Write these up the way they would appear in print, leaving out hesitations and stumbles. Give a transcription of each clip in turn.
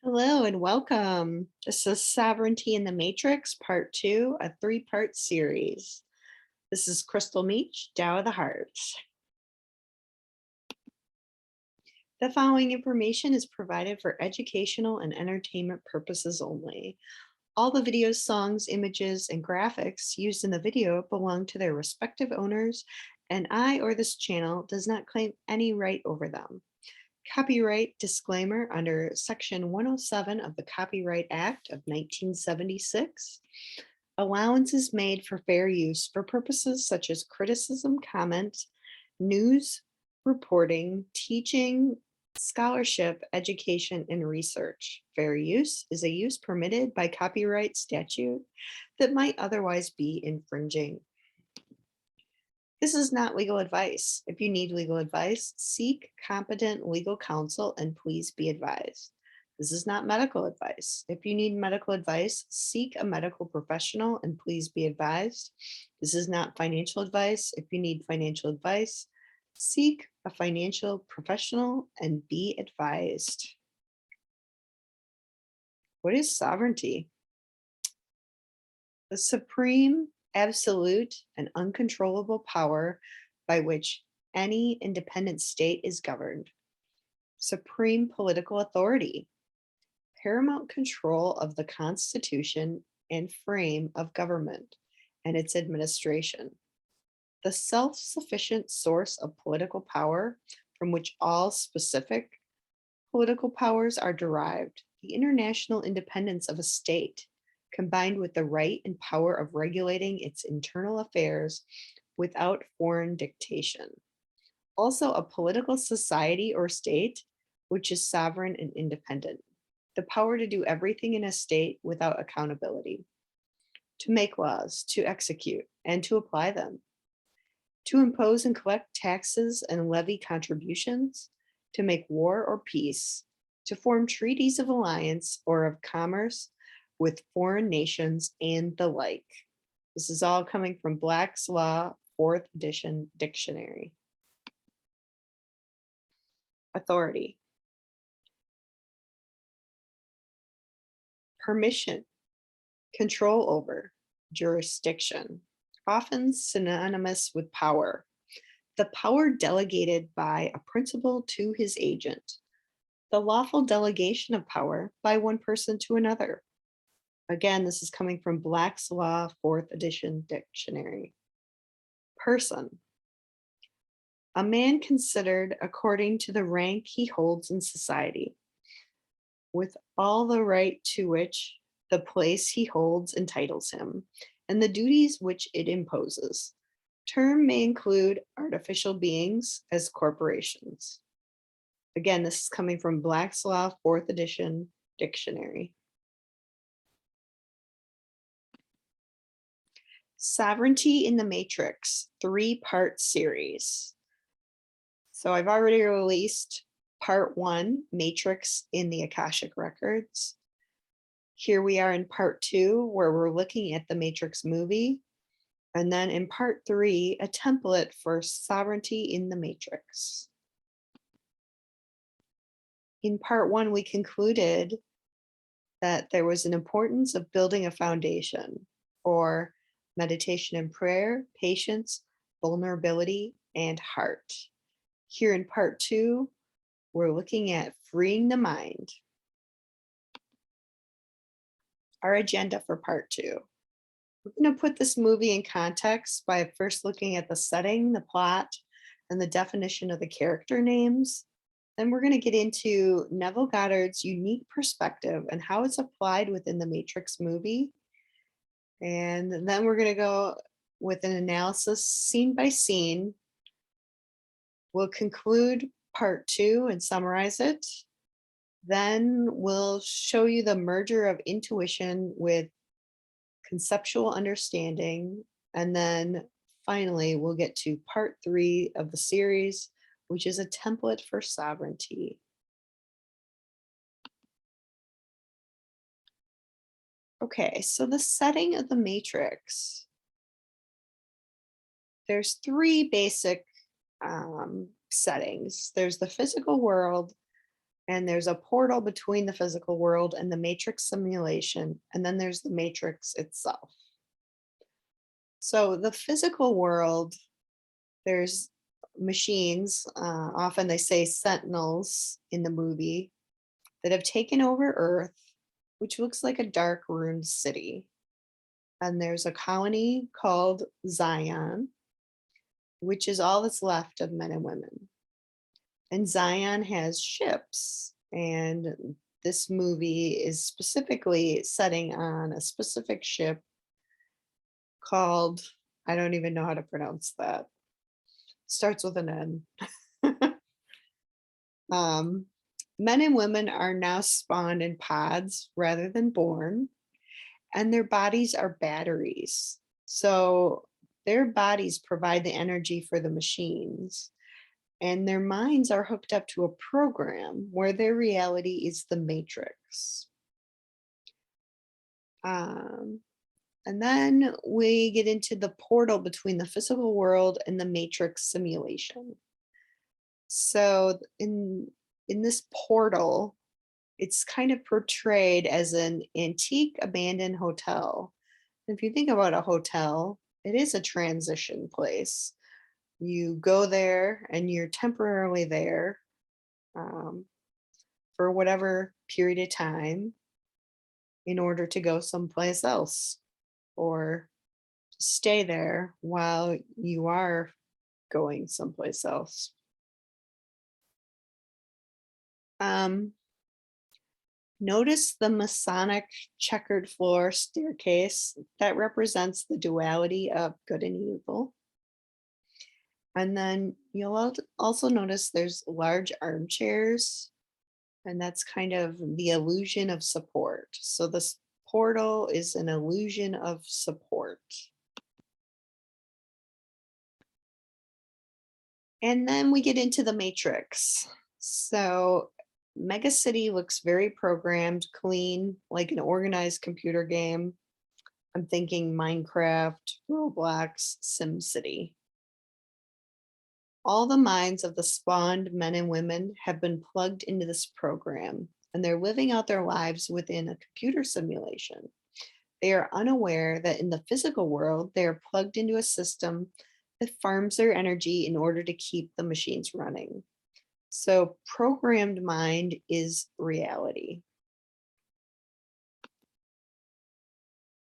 Hello and welcome. This is Sovereignty in the Matrix, Part 2, a three-part series. This is Crystal Meach, Tao of the Heart. The following information is provided for educational and entertainment purposes only. All the videos, songs, images, and graphics used in the video belong to their respective owners, and I or this channel does not claim any right over them. Copyright disclaimer under Section 107 of the Copyright Act of 1976. Allowance is made for fair use for purposes such as criticism, comment, news, reporting, teaching, scholarship, education, and research. Fair use is a use permitted by copyright statute that might otherwise be infringing. This is not legal advice. If you need legal advice, seek competent legal counsel and please be advised. This is not medical advice. If you need medical advice, seek a medical professional and please be advised. This is not financial advice. If you need financial advice, seek a financial professional and be advised. What is sovereignty? The supreme, absolute, and uncontrollable power by which any independent state is governed. Supreme political authority. Paramount control of the Constitution and frame of government and its administration. The self-sufficient source of political power from which all specific political powers are derived. The international independence of a state, combined with the right and power of regulating its internal affairs without foreign dictation. Also, a political society or state which is sovereign and independent. The power to do everything in a state without accountability. To make laws, to execute, and to apply them. To impose and collect taxes and levy contributions. To make war or peace. To form treaties of alliance or of commerce with foreign nations and the like. This is all coming from Black's Law, 4th edition dictionary. Authority. Permission, control over, jurisdiction, often synonymous with power. The power delegated by a principal to his agent. The lawful delegation of power by one person to another. Again, this is coming from Black's Law, 4th edition dictionary. Person. A man considered according to the rank he holds in society, with all the right to which the place he holds entitles him, and the duties which it imposes. Term may include artificial beings as corporations. Again, this is coming from Black's Law, 4th edition dictionary. Sovereignty in the Matrix, 3-part series. So I've already released part 1, Matrix in the Akashic Records. Here we are in part 2, where we're looking at the Matrix movie. And then in part 3, a template for sovereignty in the Matrix. In part 1, we concluded that there was an importance of building a foundation for meditation and prayer, patience, vulnerability, and heart. Here in part 2, we're looking at freeing the mind. Our agenda for part 2. We're going to put this movie in context by first looking at the setting, the plot, and the definition of the character names. Then we're going to get into Neville Goddard's unique perspective and how it's applied within the Matrix movie. And then we're going to go with an analysis scene by scene. We'll conclude part 2 and summarize it. Then we'll show you the merger of intuition with conceptual understanding. And then finally, we'll get to part 3 of the series, which is a template for sovereignty. Okay, so the setting of the Matrix. There's 3 basic settings. There's the physical world, And there's a portal between the physical world and the matrix simulation. And then there's the matrix itself. So the physical world, there's machines, often they say sentinels in the movie, that have taken over Earth, which looks like a dark ruined city. And there's a colony called Zion, which is all that's left of men and women. And Zion has ships, and this movie is specifically setting on a specific ship called, I don't even know how to pronounce that. Starts with an N. um, Men and women are now spawned in pods rather than born, and their bodies are batteries. So their bodies provide the energy for the machines, and their minds are hooked up to a program where their reality is the matrix. Um, and then we get into the portal between the physical world and the matrix simulation. So in this portal, it's kind of portrayed as an antique abandoned hotel. If you think about a hotel, it is a transition place. You go there and you're temporarily there, um, for whatever period of time in order to go someplace else or stay there while you are going someplace else. Um, Notice the Masonic checkered floor staircase that represents the duality of good and evil. And then you'll also notice there's large armchairs, and that's kind of the illusion of support. So this portal is an illusion of support. And then we get into the matrix. So Mega City looks very programmed, clean, like an organized computer game. I'm thinking Minecraft, Roblox, SimCity. All the minds of the spawned men and women have been plugged into this program, and they're living out their lives within a computer simulation. They are unaware that in the physical world, they are plugged into a system that farms their energy in order to keep the machines running. So, programmed mind is reality.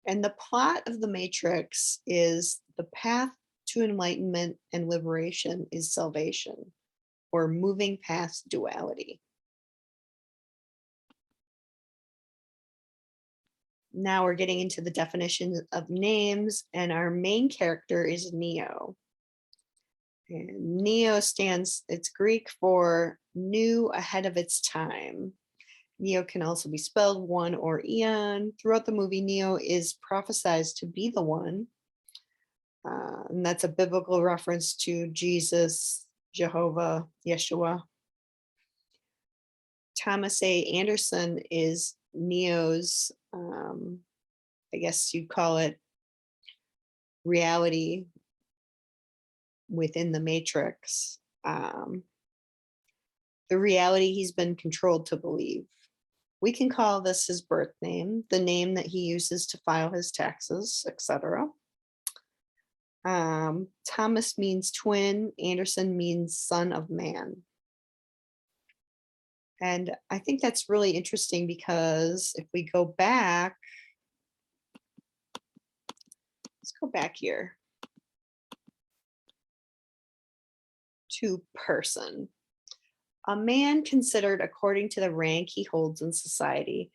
And the plot of The Matrix is the path to enlightenment and liberation is salvation, or moving past duality. Now we're getting into the definition of names, and our main character is Neo. And Neo stands, it's Greek for new ahead of its time. Neo can also be spelled one or eon. Throughout the movie, Neo is prophesied to be the one. And that's a biblical reference to Jesus, Jehovah, Yeshua. Thomas A. Anderson is Neo's, I guess you'd call it, reality within the matrix. The reality he's been controlled to believe. We can call this his birth name, the name that he uses to file his taxes, etc. Thomas means twin, Anderson means son of man. And I think that's really interesting because if we go back, let's go back here to person. A man considered according to the rank he holds in society,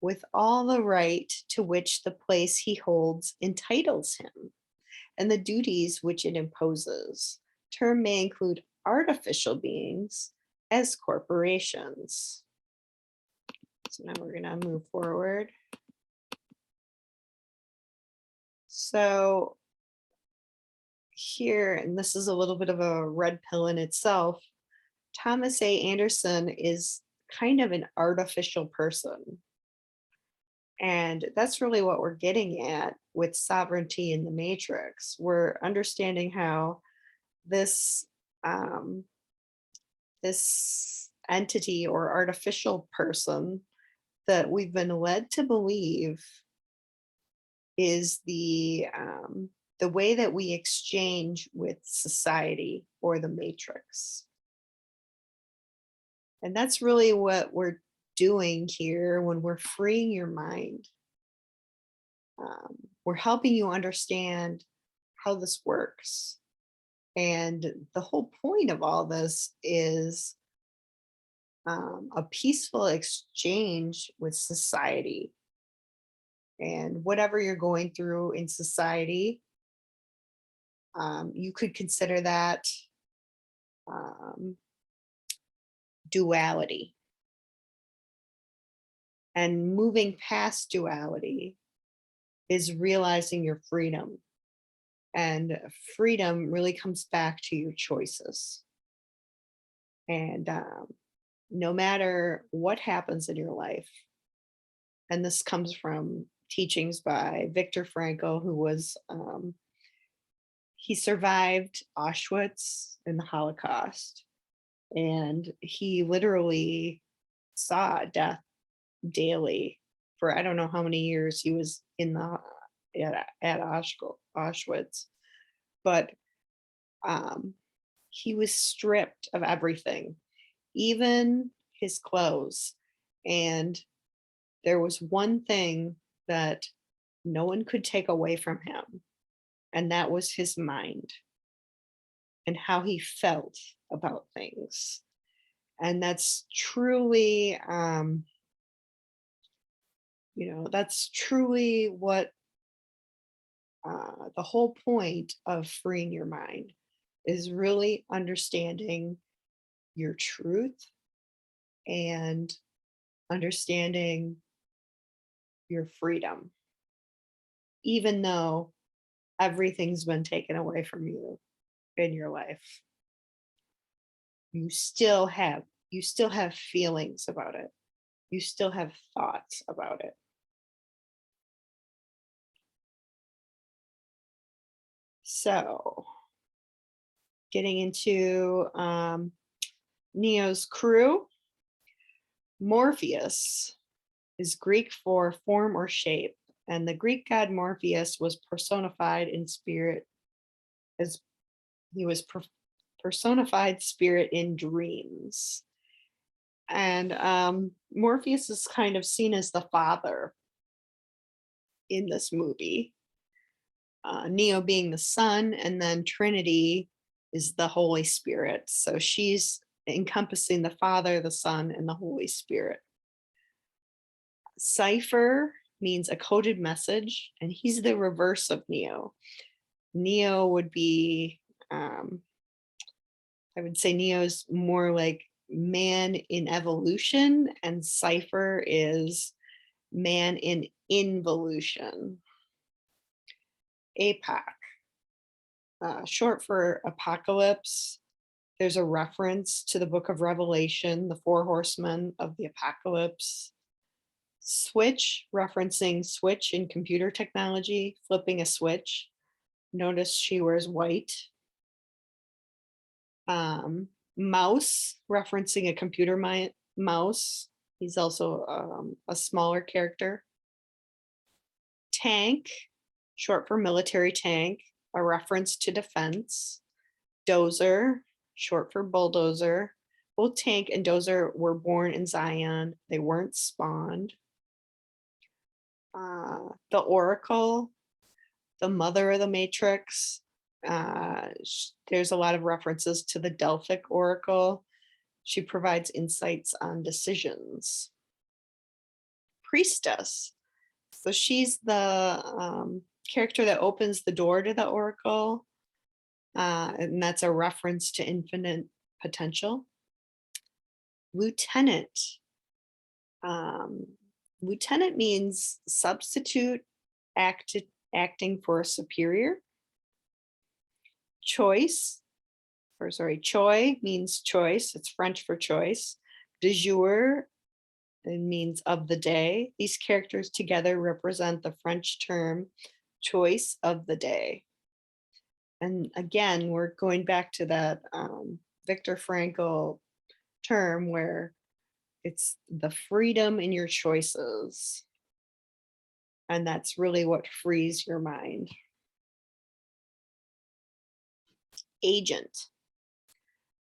with all the right to which the place he holds entitles him, and the duties which it imposes. Term may include artificial beings as corporations. So now we're going to move forward. So here, and this is a little bit of a red pill in itself, Thomas A. Anderson is kind of an artificial person. And that's really what we're getting at with sovereignty in the matrix. We're understanding how this entity or artificial person that we've been led to believe is the way that we exchange with society or the matrix. And that's really what we're doing here when we're freeing your mind. We're helping you understand how this works. And the whole point of all this is a peaceful exchange with society. And whatever you're going through in society, you could consider that um, duality. And moving past duality is realizing your freedom. And freedom really comes back to your choices. And no matter what happens in your life, and this comes from teachings by Viktor Frankl, who was, he survived Auschwitz and the Holocaust. And he literally saw death daily for I don't know how many years he was in the at Auschwitz, but um, he was stripped of everything, even his clothes. And there was one thing that no one could take away from him, and that was his mind and how he felt about things. And that's truly, that's truly what the whole point of freeing your mind is, really understanding your truth and understanding your freedom, even though everything's been taken away from you in your life. You still have feelings about it. You still have thoughts about it. So, getting into Neo's crew, Morpheus is Greek for form or shape, and the Greek god Morpheus was personified in spirit as he was personified spirit in dreams. And Morpheus is kind of seen as the father in this movie. Neo being the son, and then Trinity is the Holy Spirit. So she's encompassing the Father, the Son, and the Holy Spirit. Cipher means a coded message, and he's the reverse of Neo. Neo would be, I would say Neo's more like man in evolution, and Cipher is man in involution. APAC, short for apocalypse. There's a reference to the book of Revelation, the four horsemen of the apocalypse. Switch, referencing switch in computer technology, flipping a switch. Notice she wears white. Mouse, referencing a computer mouse. He's also a smaller character. Tank, short for military tank, a reference to defense. Dozer, short for bulldozer. Both Tank and Dozer were born in Zion. They weren't spawned. The Oracle, the mother of the Matrix. There's a lot of references to the Delphic Oracle. She provides insights on decisions. Priestess. So she's the character that opens the door to the Oracle. And that's a reference to infinite potential. Lieutenant. Lieutenant means substitute, acting for a superior. Choi means choice. It's French for choice. De jour, it means of the day. These characters together represent the French term choice of the day. And again, we're going back to that Viktor Frankl term where it's the freedom in your choices. And that's really what frees your mind. Agent,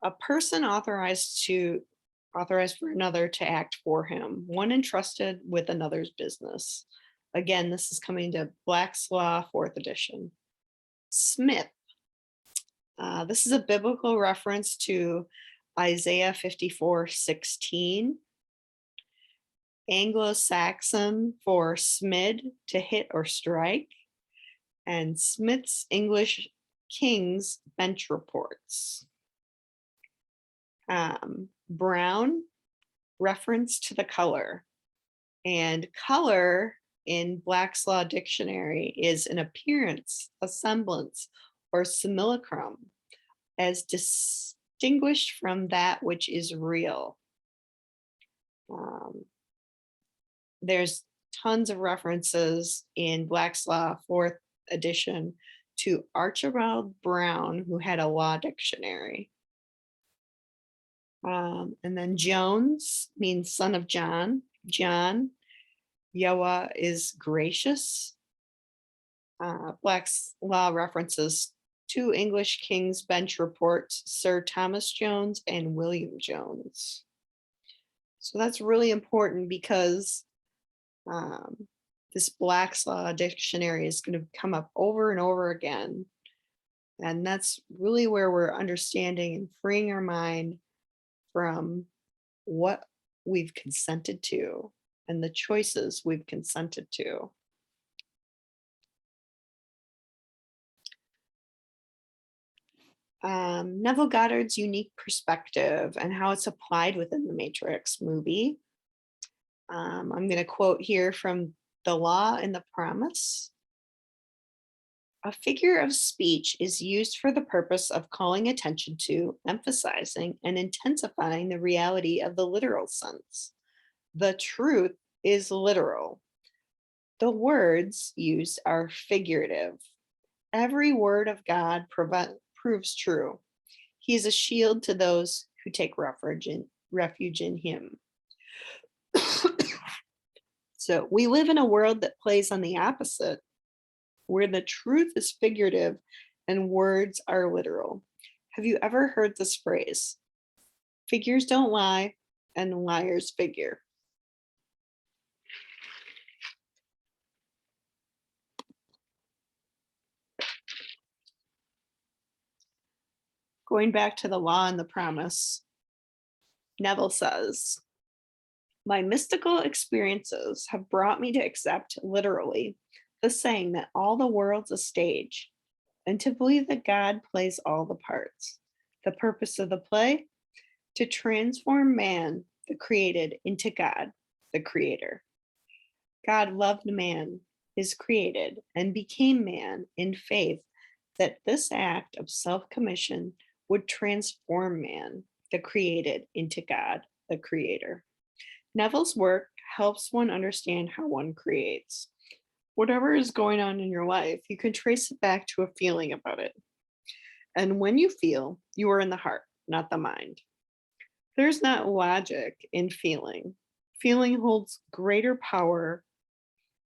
a person authorized for another to act for him, one entrusted with another's business. Again, this is coming to Black's Law, 4th edition. Smith. This is a biblical reference to Isaiah 54:16. Anglo-Saxon for smid, to hit or strike. And Smith's English King's Bench Reports. Brown, reference to the color. And color in Black's Law Dictionary is an appearance, a semblance, or simulacrum, as distinguished from that which is real. There's tons of references in Black's Law, 4th edition, to Archibald Brown, who had a law dictionary. And then Jones means son of John. John, Yahweh is gracious. Black's Law references 2 English King's Bench reports, Sir Thomas Jones and William Jones. So that's really important because this Black's Law dictionary is going to come up over and over again. And that's really where we're understanding and freeing our mind from what we've consented to and the choices we've consented to. Neville Goddard's unique perspective and how it's applied within the Matrix movie. I'm going to quote here from The Law and the Promise. A figure of speech is used for the purpose of calling attention to, emphasizing, and intensifying the reality of the literal sense. The truth is literal. The words used are figurative. Every word of God proves true. He is a shield to those who take refuge in him. So we live in a world that plays on the opposite, where the truth is figurative and words are literal. Have you ever heard this phrase? Figures don't lie and liars figure. Going back to The Law and the Promise, Neville says, my mystical experiences have brought me to accept literally the saying that all the world's a stage, and to believe that God plays all the parts. The purpose of the play? To transform man, the created, into God, the creator. God loved man, his created, and became man in faith that this act of self-commission would transform man, the created, into God, the creator. Neville's work helps one understand how one creates. Whatever is going on in your life, you can trace it back to a feeling about it. And when you feel, you are in the heart, not the mind. There's not logic in feeling. Feeling holds greater power,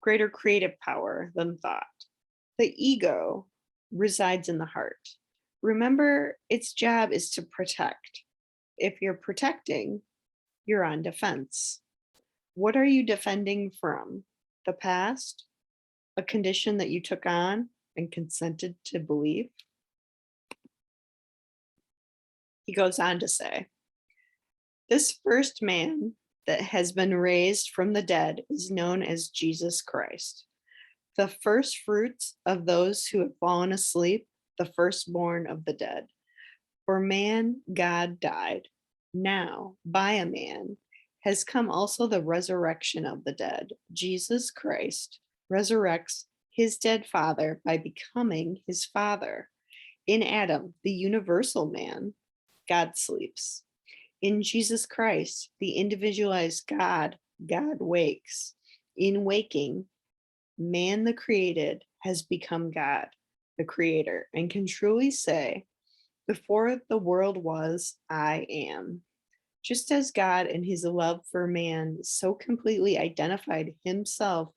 greater creative power than thought. The ego resides in the heart. Remember, its job is to protect. If you're protecting, you're on defense. What are you defending from? The past? A condition that you took on and consented to believe? He goes on to say, this first man that has been raised from the dead is known as Jesus Christ, the first fruits of those who have fallen asleep, the firstborn of the dead. For man, God died. Now, by a man, has come also the resurrection of the dead. Jesus Christ resurrects his dead father by becoming his father. In Adam, the universal man, God sleeps. In Jesus Christ, the individualized God, God wakes. In waking, man the created has become God, the creator, and can truly say, before the world was, I am. Just as God in his love for man so completely identified himself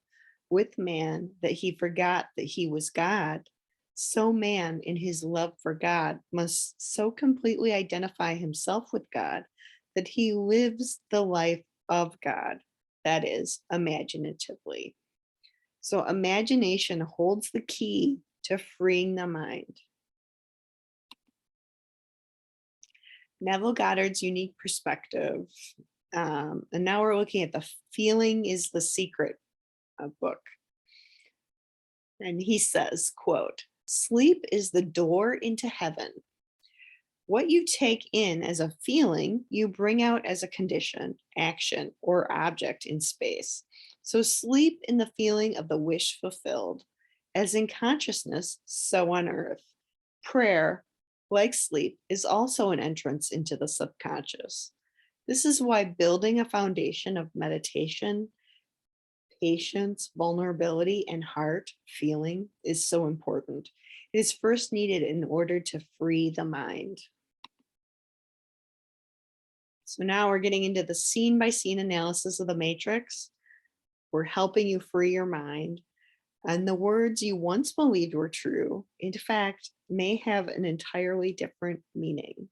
with man that he forgot that he was God, so man in his love for God must so completely identify himself with God that he lives the life of God, that is, imaginatively. So, imagination holds the key to freeing the mind. Neville Goddard's unique perspective. And now we're looking at the Feeling is the Secret book. And he says, quote, sleep is the door into heaven. What you take in as a feeling, you bring out as a condition, action, or object in space. So sleep in the feeling of the wish fulfilled. As in consciousness, so on earth. Prayer, like sleep, is also an entrance into the subconscious. This is why building a foundation of meditation, patience, vulnerability, and heart feeling is so important. It is first needed in order to free the mind. So now we're getting into the scene by scene analysis of the matrix. We're helping you free your mind. And the words you once believed were true, in fact, may have an entirely different meaning.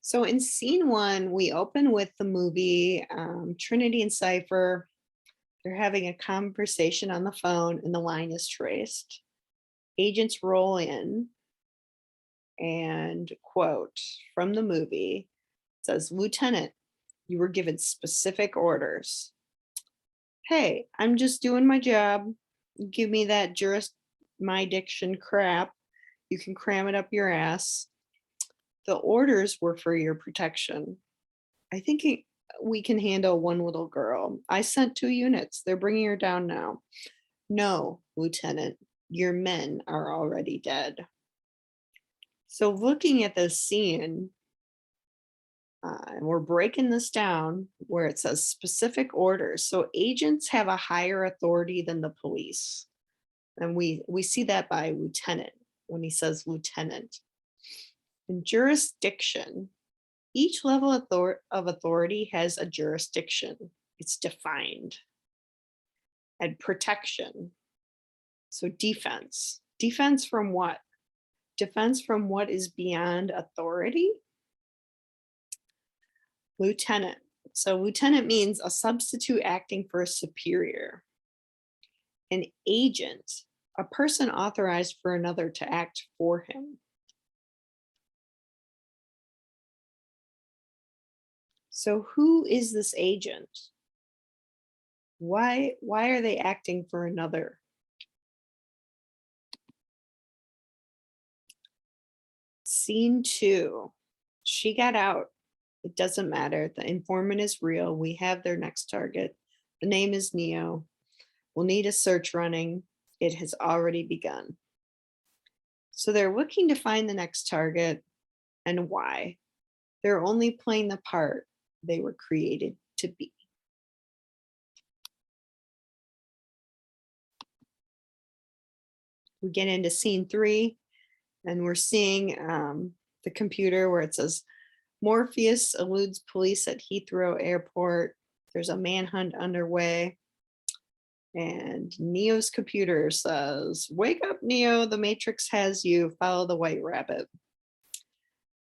So in scene one, we open with the movie Trinity and Cypher. They're having a conversation on the phone, and the line is traced. Agents roll in, and quote from the movie says, Lieutenant, you were given specific orders. Hey, I'm just doing my job. Give me that my diction crap. You can cram it up your ass. The orders were for your protection. I think we can handle one little girl. I sent 2 units. They're bringing her down now. No, Lieutenant, your men are already dead. So, looking at this scene, and we're breaking this down where it says specific orders. So, agents have a higher authority than the police. And we see that by lieutenant when he says lieutenant. In jurisdiction, each level of authority has a jurisdiction. It's defined. And protection. So defense. Defense from what? Defense from what is beyond authority? Lieutenant. So lieutenant means a substitute acting for a superior. An agent, a person authorized for another to act for him. So who is this agent? Why are they acting for another? Scene 2. She got out. It doesn't matter. The informant is real. We have their next target. The name is Neo. We'll need a search running. It has already begun. So they're looking to find the next target and why. They're only playing the part they were created to be. We get into scene 3, and we're seeing the computer where it says Morpheus eludes police at Heathrow Airport. There's a manhunt underway. And Neo's computer says, wake up, Neo. The Matrix has you. Follow the white rabbit.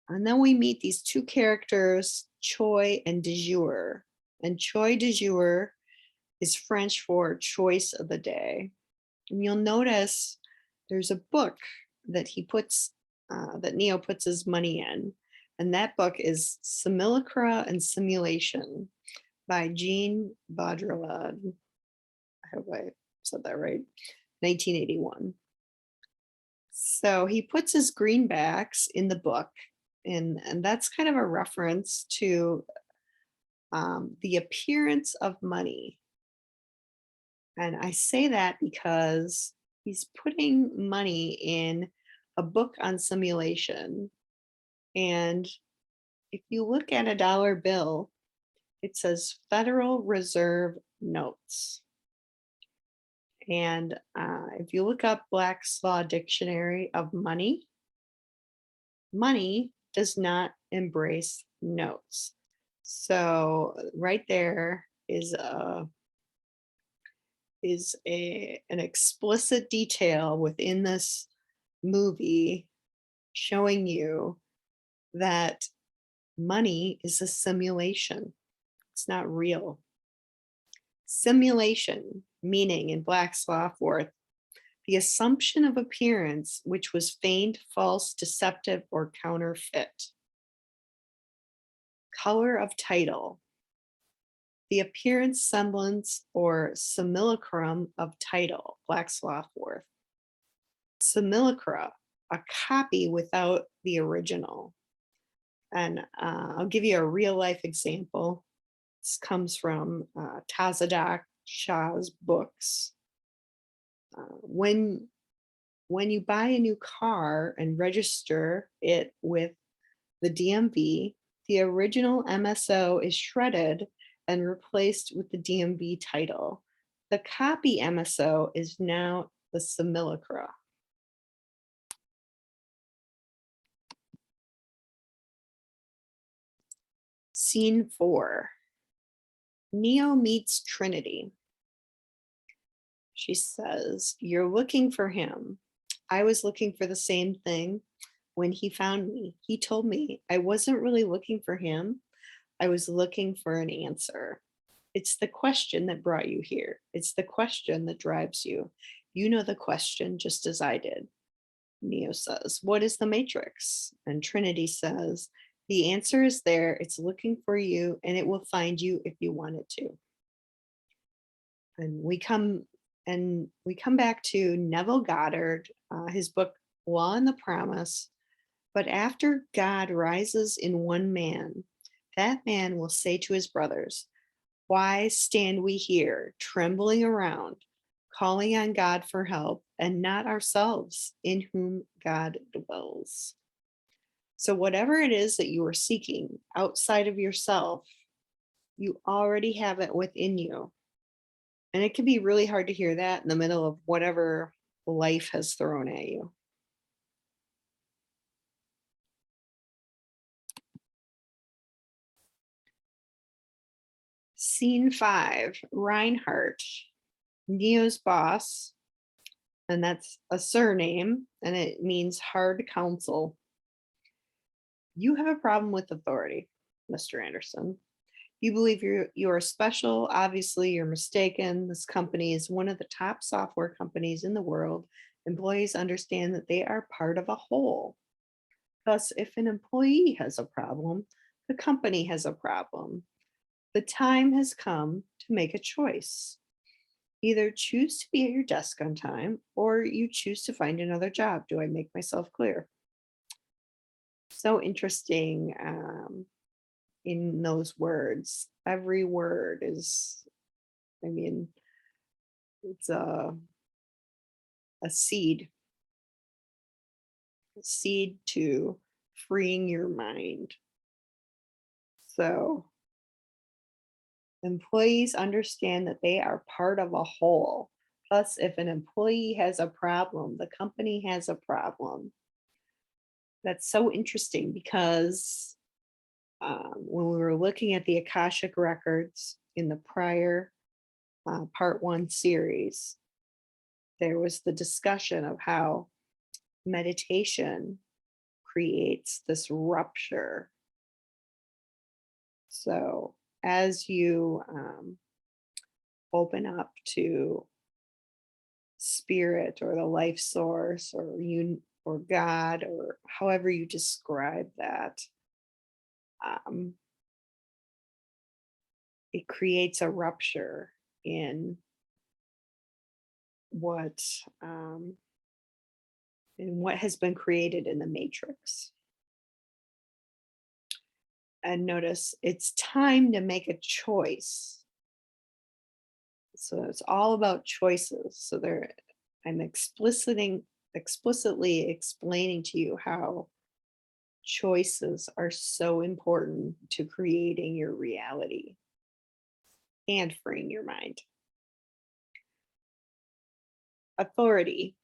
And then we meet these 2 characters, Choi and de jour. And Choi de jour is French for choice of the day. And you'll notice there's a book that that Neo puts his money in. And that book is Simulacra and Simulation by Jean Baudrillard. I hope I said that right. 1981. So he puts his greenbacks in the book, and that's kind of a reference to the appearance of money. And I say that because he's putting money in a book on simulation. And if you look at a dollar bill, it says Federal Reserve Notes. And if you look up Black's Law Dictionary of money, money does not embrace notes. So right there is an explicit detail within this movie showing you that money is a simulation. It's not real. Simulation, meaning in Black's Law Fourth, the assumption of appearance which was feigned, false, deceptive, or counterfeit. Color of title, the appearance, semblance, or simulacrum of title. Black's Law Fourth. Simulacra, a copy without the original. And I'll give you a real life example. This comes from Tazadak Shah's books. When you buy a new car and register it with the DMV, the original MSO is shredded and replaced with the DMV title. The copy MSO is now the simulacra. Scene 4. Neo meets Trinity. She says, "You're looking for him. I was looking for the same thing when he found me. He told me I wasn't really looking for him. I was looking for an answer. It's the question that brought you here. It's the question that drives you. You know the question just as I did." Neo says, "What is the matrix?" And Trinity says, "The answer is there. It's looking for you and it will find you if you want it to." And we come back to Neville Goddard, his book Law and the Promise. But after God rises in one man, that man will say to his brothers, "Why stand we here, trembling around, calling on God for help, and not ourselves, in whom God dwells?" So, whatever it is that you are seeking outside of yourself, you already have it within you. And it can be really hard to hear that in the middle of whatever life has thrown at you. Scene 5, Reinhardt, Neo's boss, and that's a surname, and it means hard counsel. "You have a problem with authority, Mr. Anderson. You believe you're special. Obviously, you're mistaken. This company is one of the top software companies in the world. Employees understand that they are part of a whole. Thus, if an employee has a problem, the company has a problem. The time has come to make a choice. Either choose to be at your desk on time or you choose to find another job. Do I make myself clear?" So interesting in those words. Every word is, I mean, it's a seed to freeing your mind. So employees understand that they are part of a whole. Plus, if an employee has a problem, the company has a problem. That's so interesting because when we were looking at the Akashic records in the prior part one series, there was the discussion of how meditation creates this rupture. So as you open up to spirit or the life source or you or God or however you describe that, um, it creates a rupture in what um, in what has been created in the matrix. And notice it's time to make a choice. So it's all about choices. So there, I'm explicitly explaining to you how choices are so important to creating your reality and freeing your mind. Authority,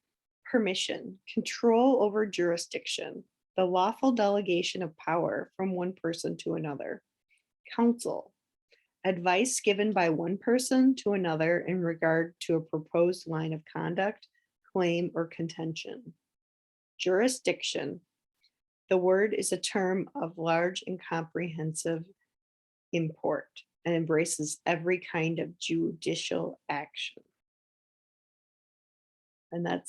permission, control over jurisdiction, the lawful delegation of power from one person to another. Counsel, advice given by one person to another in regard to a proposed line of conduct, claim, or contention. Jurisdiction, the word is a term of large and comprehensive import and embraces every kind of judicial action. And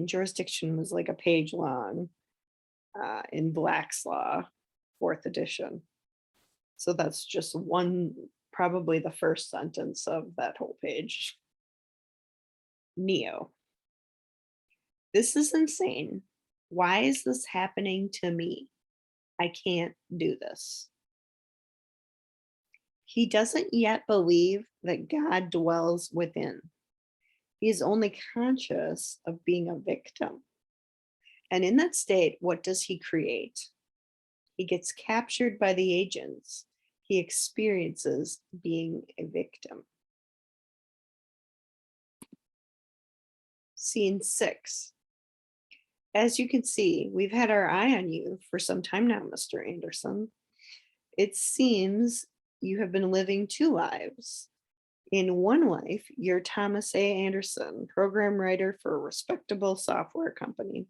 jurisdiction was like a page long in Black's Law, 4th edition. So that's just probably the first sentence of that whole page. Neo. This is insane. Why is this happening to me? I can't do this. He doesn't yet believe that God dwells within. He is only conscious of being a victim. And in that state, what does he create? He gets captured by the agents. He experiences being a victim. Scene 6. As you can see, we've had our eye on you for some time now, Mr. Anderson. It seems you have been living 2 lives. In one life, you're Thomas A. Anderson, program writer for a respectable software company.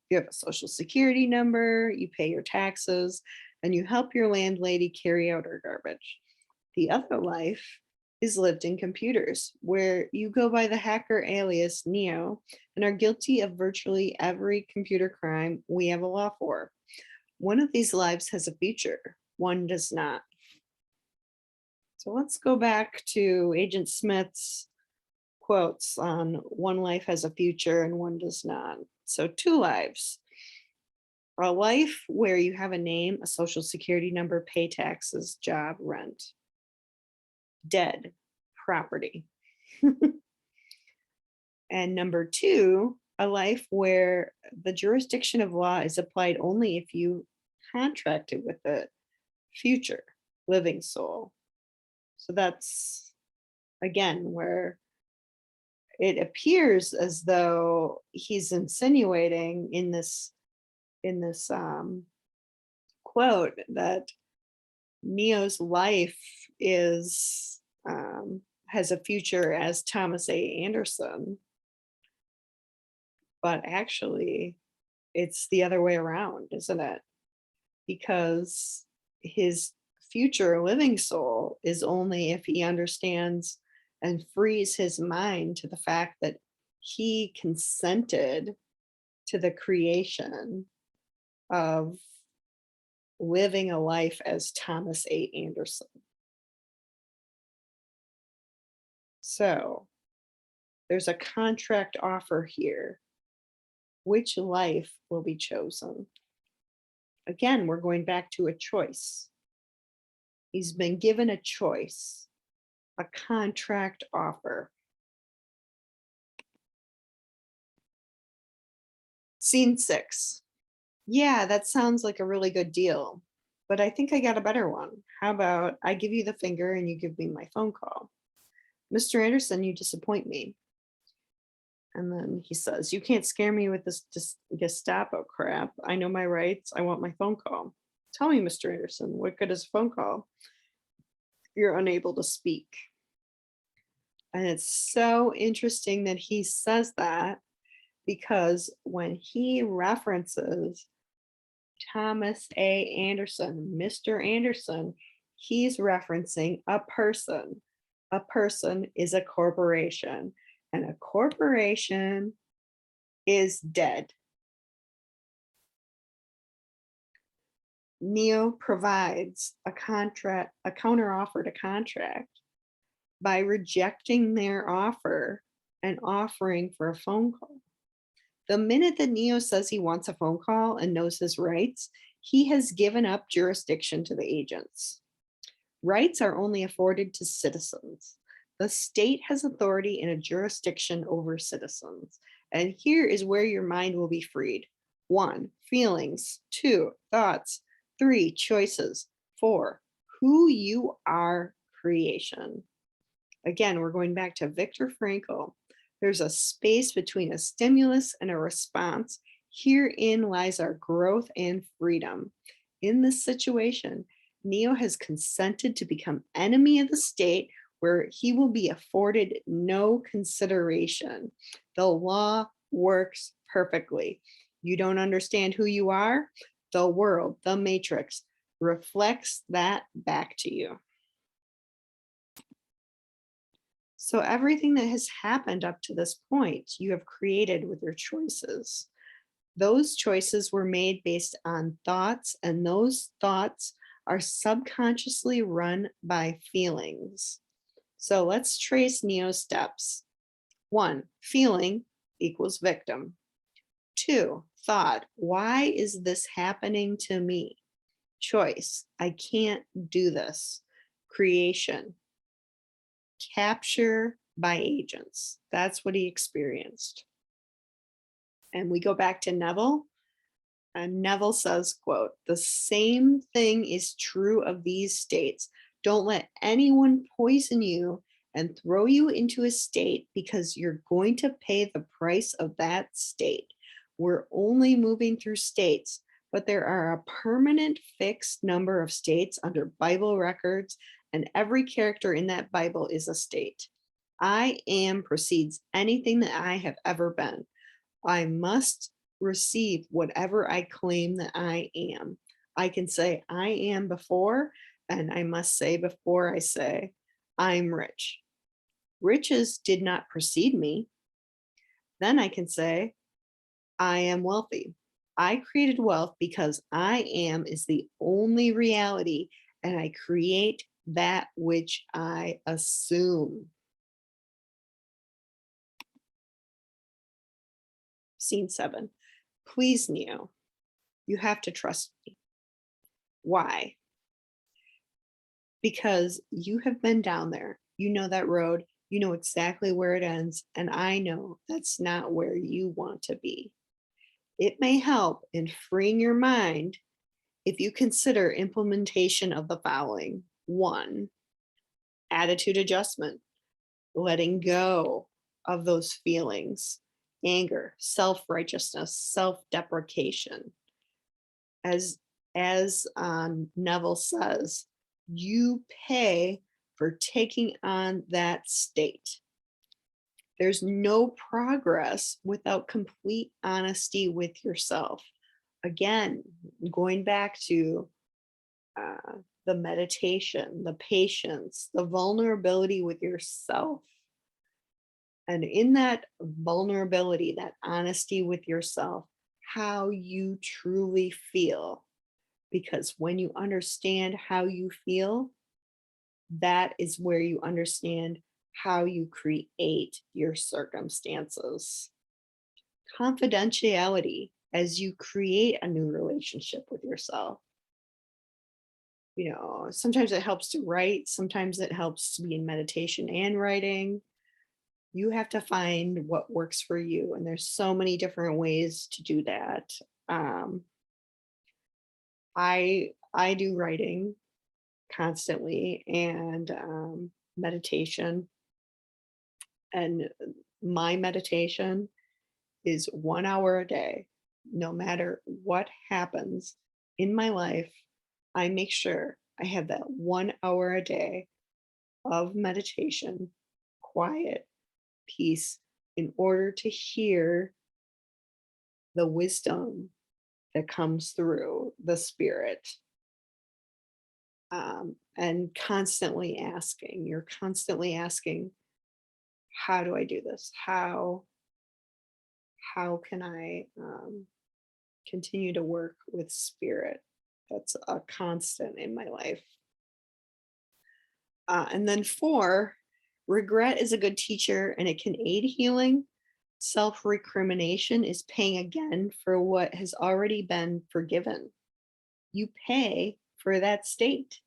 You have a social security number, you pay your taxes, and you help your landlady carry out her garbage. The other life is lived in computers, where you go by the hacker alias Neo and are guilty of virtually every computer crime we have a law for. One of these lives has a future, one does not. So let's go back to Agent Smith's quotes on one life has a future and one does not. So 2 lives. A life where you have a name, a social security number, pay taxes, job, rent. Dead, property. And number 2, a life where the jurisdiction of law is applied only if you contracted with the future living soul. So that's, again, where it appears as though he's insinuating in this quote that Neo's life is has a future as Thomas A. Anderson, but actually it's the other way around, isn't it? Because his future living soul is only if he understands and frees his mind to the fact that he consented to the creation of living a life as Thomas A. Anderson. So there's a contract offer here. Which life will be chosen? Again, we're going back to a choice. He's been given a choice, a contract offer. Scene 6. Yeah, that sounds like a really good deal, but I think I got a better one. How about I give you the finger and you give me my phone call? Mr. Anderson, you disappoint me. And then he says, you can't scare me with this Gestapo crap. I know my rights. I want my phone call. Tell me, Mr. Anderson, what good is a phone call? You're unable to speak. And it's so interesting that he says that, because when he references Thomas A. Anderson, Mr. Anderson, he's referencing a person. A person is a corporation, and a corporation is dead. Neo provides a counteroffer to contract by rejecting their offer and offering for a phone call. The minute that Neo says he wants a phone call and knows his rights, he has given up jurisdiction to the agents. Rights are only afforded to citizens. The state has authority and a jurisdiction over citizens. And here is where your mind will be freed. 1, feelings. 2, thoughts. 3, choices. 4, who you are, creation. Again, we're going back to Viktor Frankl. There's a space between a stimulus and a response. Herein lies our growth and freedom. In this situation, Neo has consented to become enemy of the state where he will be afforded no consideration. The law works perfectly. You don't understand who you are? The world, the matrix, reflects that back to you. So, everything that has happened up to this point, you have created with your choices. Those choices were made based on thoughts, and those thoughts are subconsciously run by feelings. So, let's trace Neo's steps. 1, feeling equals victim. 2, thought, why is this happening to me? Choice, I can't do this. Creation, capture by agents. That's what he experienced. And we go back to Neville. And Neville says, quote, the same thing is true of these states. Don't let anyone poison you and throw you into a state because you're going to pay the price of that state. We're only moving through states, but there are a permanent fixed number of states under Bible records, and every character in that Bible is a state. I am precedes anything that I have ever been. I must receive whatever I claim that I am. I can say I am before, and I must say before I say I'm rich. Riches did not precede me. Then I can say I am wealthy. I created wealth because I am is the only reality, and I create that which I assume. Scene 7. Please, Neo, you have to trust me. Why? Because you have been down there. You know that road. You know exactly where it ends. And I know that's not where you want to be. It may help in freeing your mind if you consider implementation of the following. 1, attitude adjustment, letting go of those feelings, anger, self-righteousness, self-deprecation. As Neville says, you pay for taking on that state. There's no progress without complete honesty with yourself. Again, going back to the meditation, the patience, the vulnerability with yourself. And in that vulnerability, that honesty with yourself, how you truly feel. Because when you understand how you feel, that is where you understand how you create your circumstances. Confidentiality as you create a new relationship with yourself. Sometimes it helps to write, sometimes it helps to be in meditation and writing. You have to find what works for you, and there's so many different ways to do that. Um, I do writing constantly and meditation, and my meditation is 1 hour a day. No matter what happens in my life, I make sure I have that 1 hour a day of meditation, quiet, peace, in order to hear the wisdom that comes through the spirit. And you're constantly asking, how do I do this? How can I continue to work with spirit? That's a constant in my life. And then 4, regret is a good teacher and it can aid healing. Self recrimination is paying again for what has already been forgiven. You pay for that state.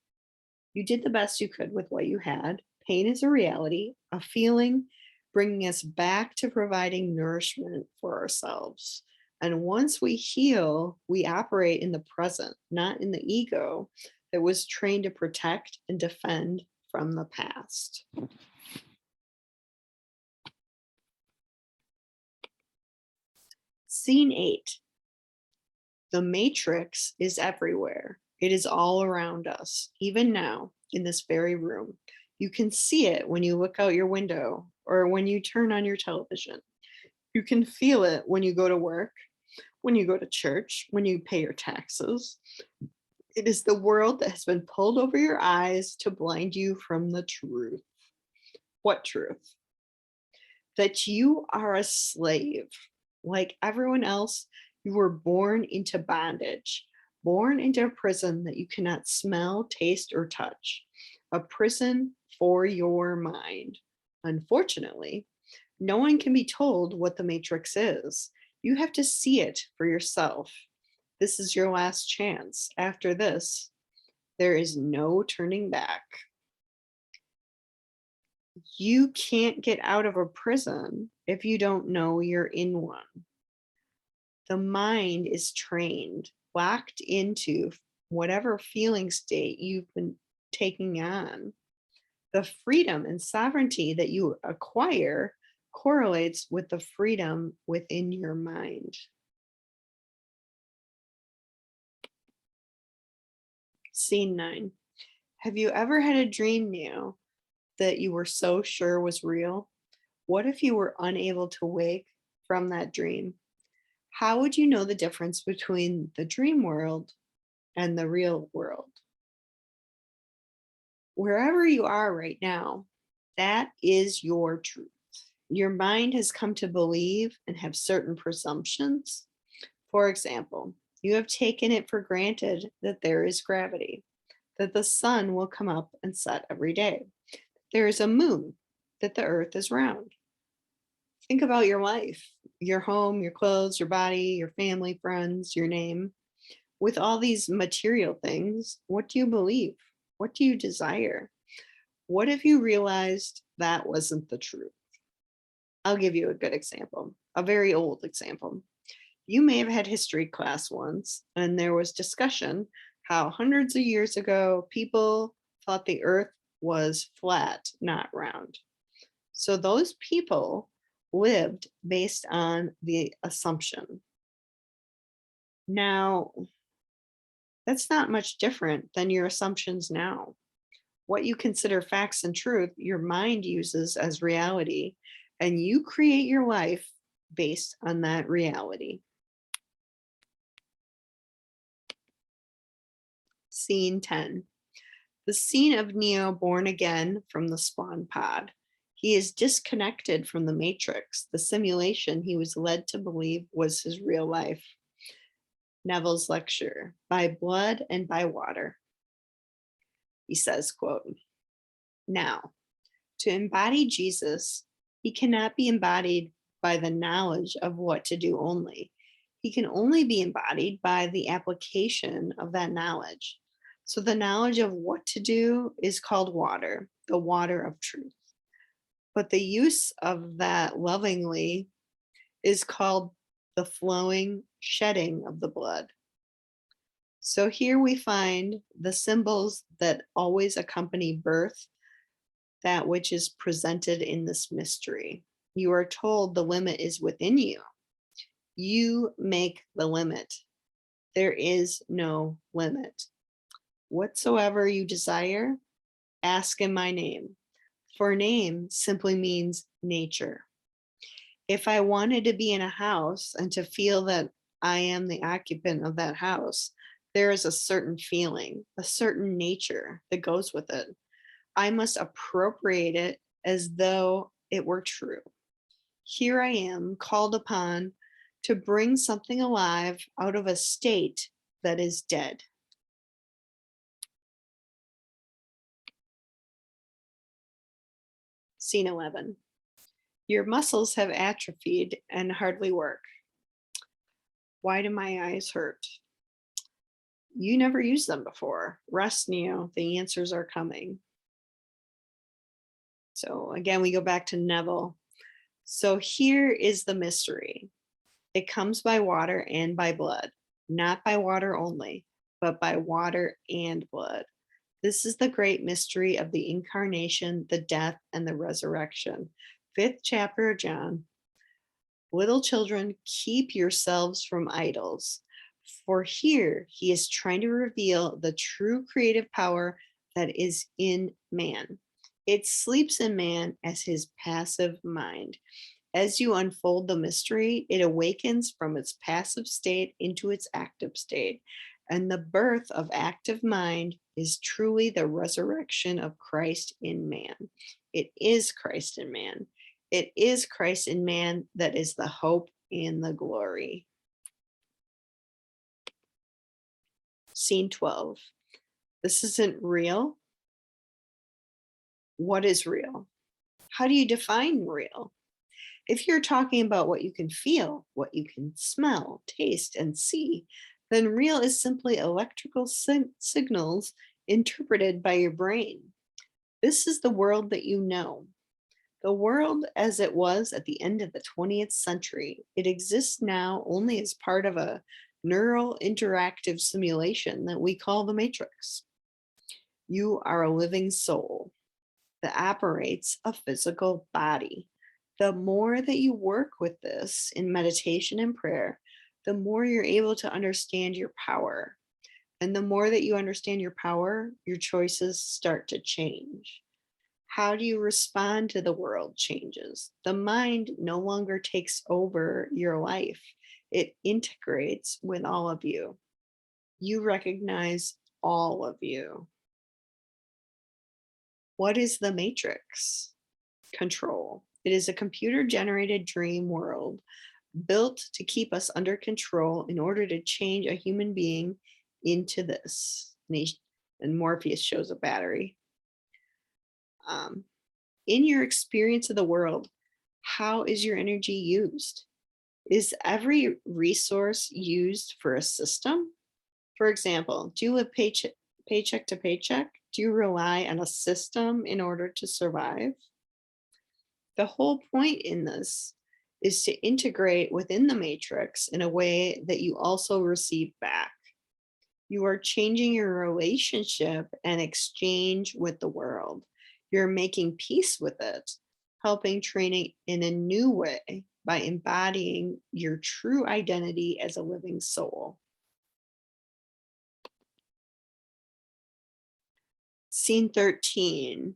You did the best you could with what you had. Pain is a reality, a feeling, bringing us back to providing nourishment for ourselves. And once we heal, we operate in the present, not in the ego that was trained to protect and defend from the past. Scene 8. The matrix is everywhere. It is all around us, even now, in this very room. You can see it when you look out your window or when you turn on your television. You can feel it when you go to work, when you go to church, when you pay your taxes. It is the world that has been pulled over your eyes to blind you from the truth. What truth? That you are a slave. Like everyone else, you were born into bondage, born into a prison that you cannot smell, taste, or touch. A prison for your mind. Unfortunately, no one can be told what the matrix is. You have to see it for yourself. This is your last chance. After this, there is no turning back. You can't get out of a prison if you don't know you're in one. The mind is trained, locked into whatever feeling state you've been taking on. The freedom and sovereignty that you acquire correlates with the freedom within your mind. Scene 9. Have you ever had a dream now that you were so sure was real? What if you were unable to wake from that dream? How would you know the difference between the dream world and the real world? Wherever you are right now, that is your truth. Your mind has come to believe and have certain presumptions. For example, you have taken it for granted that there is gravity, that the sun will come up and set every day. There is a moon, that the earth is round. Think about your life, your home, your clothes, your body, your family, friends, your name. With all these material things, what do you believe? What do you desire? What if you realized that wasn't the truth? I'll give you a good example, a very old example. You may have had history class once, and there was discussion how hundreds of years ago people thought the earth was flat, not round. So those people lived based on the assumption. Now, that's not much different than your assumptions now. What you consider facts and truth, your mind uses as reality, and you create your life based on that reality. Scene 10. The scene of Neo born again from the spawn pod. He is disconnected from the matrix, the simulation he was led to believe was his real life. Neville's lecture, By Blood and by Water. He says, quote, now, to embody Jesus, he cannot be embodied by the knowledge of what to do only. He can only be embodied by the application of that knowledge. So the knowledge of what to do is called water, the water of truth. But the use of that lovingly is called the flowing shedding of the blood. So here we find the symbols that always accompany birth, that which is presented in this mystery. You are told the limit is within you. You make the limit. There is no limit. Whatsoever you desire, ask in my name. For name simply means nature. If I wanted to be in a house and to feel that I am the occupant of that house, there is a certain feeling, a certain nature that goes with it. I must appropriate it as though it were true. Here I am called upon to bring something alive out of a state that is dead. Scene 11. Your muscles have atrophied and hardly work. Why do my eyes hurt? You never used them before. Rest, Neo. The answers are coming. So again, we go back to Neville. So here is the mystery. It comes by water and by blood, not by water only, but by water and blood. This is the great mystery of the incarnation, the death, and the resurrection. 5th chapter of John. Little children, keep yourselves from idols, for here he is trying to reveal the true creative power that is in man. It sleeps in man as his passive mind. As you unfold the mystery, it awakens from its passive state into its active state. And the birth of active mind is truly the resurrection of Christ in man. It is Christ in man. It is Christ in man that is the hope and the glory. Scene 12. This isn't real. What is real? How do you define real? If you're talking about what you can feel, what you can smell, taste, and see, then real is simply electrical signals interpreted by your brain. This is the world that you know. The world as it was at the end of the 20th century. It exists now only as part of a neural interactive simulation that we call the Matrix. You are a living soul that operates a physical body. The more that you work with this in meditation and prayer, the more you're able to understand your power. And the more that you understand your power, your choices start to change. How do you respond to the world changes? The mind no longer takes over your life, it integrates with all of you. You recognize all of you. What is the Matrix? Control. It is a computer generated dream world built to keep us under control in order to change a human being into this. And Morpheus shows a battery. In your experience of the world, how is your energy used? Is every resource used for a system? For example, do you live paycheck to paycheck? Do you rely on a system in order to survive? The whole point in this is to integrate within the matrix in a way that you also receive back. You are changing your relationship and exchange with the world. You're making peace with it, helping training in a new way by embodying your true identity as a living soul. Scene 13.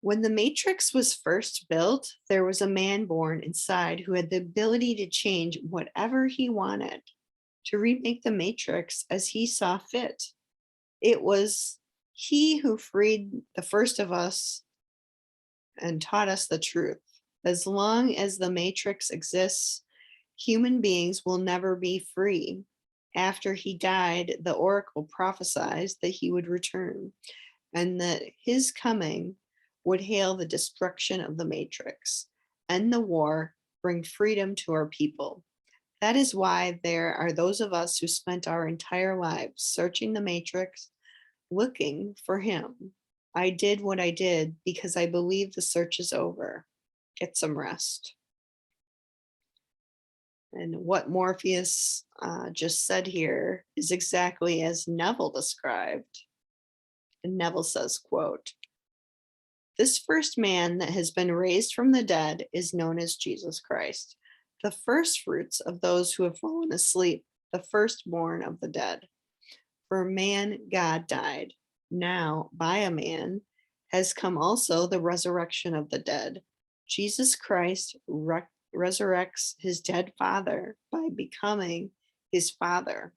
When the Matrix was first built, there was a man born inside who had the ability to change whatever he wanted, to remake the Matrix as he saw fit. It was he who freed the first of us and taught us the truth. As long as the Matrix exists, human beings will never be free. After he died, the oracle prophesied that he would return and that his coming would hail the destruction of the Matrix, end the war, bring freedom to our people. That is why there are those of us who spent our entire lives searching the Matrix, looking for him. I did what I did because I believe the search is over. Get some rest. And what Morpheus just said here is exactly as Neville described. And Neville says, quote, "This first man that has been raised from the dead is known as Jesus Christ, the first fruits of those who have fallen asleep, the firstborn of the dead. For man, God died. Now, by a man, has come also the resurrection of the dead. Jesus Christ resurrects his dead father by becoming his father.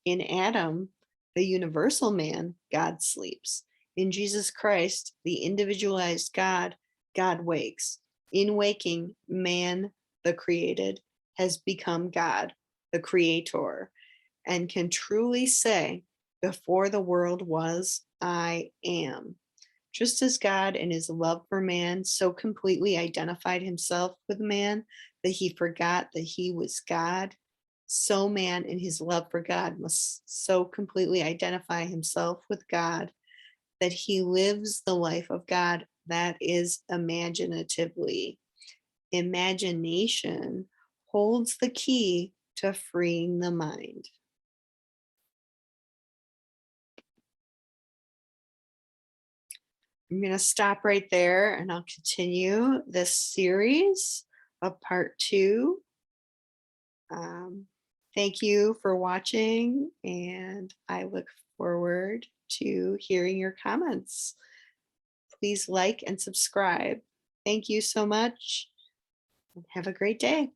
In Adam, the universal man, God sleeps. In Jesus Christ, the individualized God, God wakes. In waking, man, the created, has become God, the creator, and can truly say, before the world was, I am. Just as God in his love for man so completely identified himself with man that he forgot that he was God, so man in his love for God must so completely identify himself with God that he lives the life of God that is imaginatively. Imagination holds the key to freeing the mind." I'm going to stop right there and I'll continue this series of part two. Um, Thank you for watching, and I look forward to hearing your comments. Please like and subscribe. Thank you so much, and have a great day.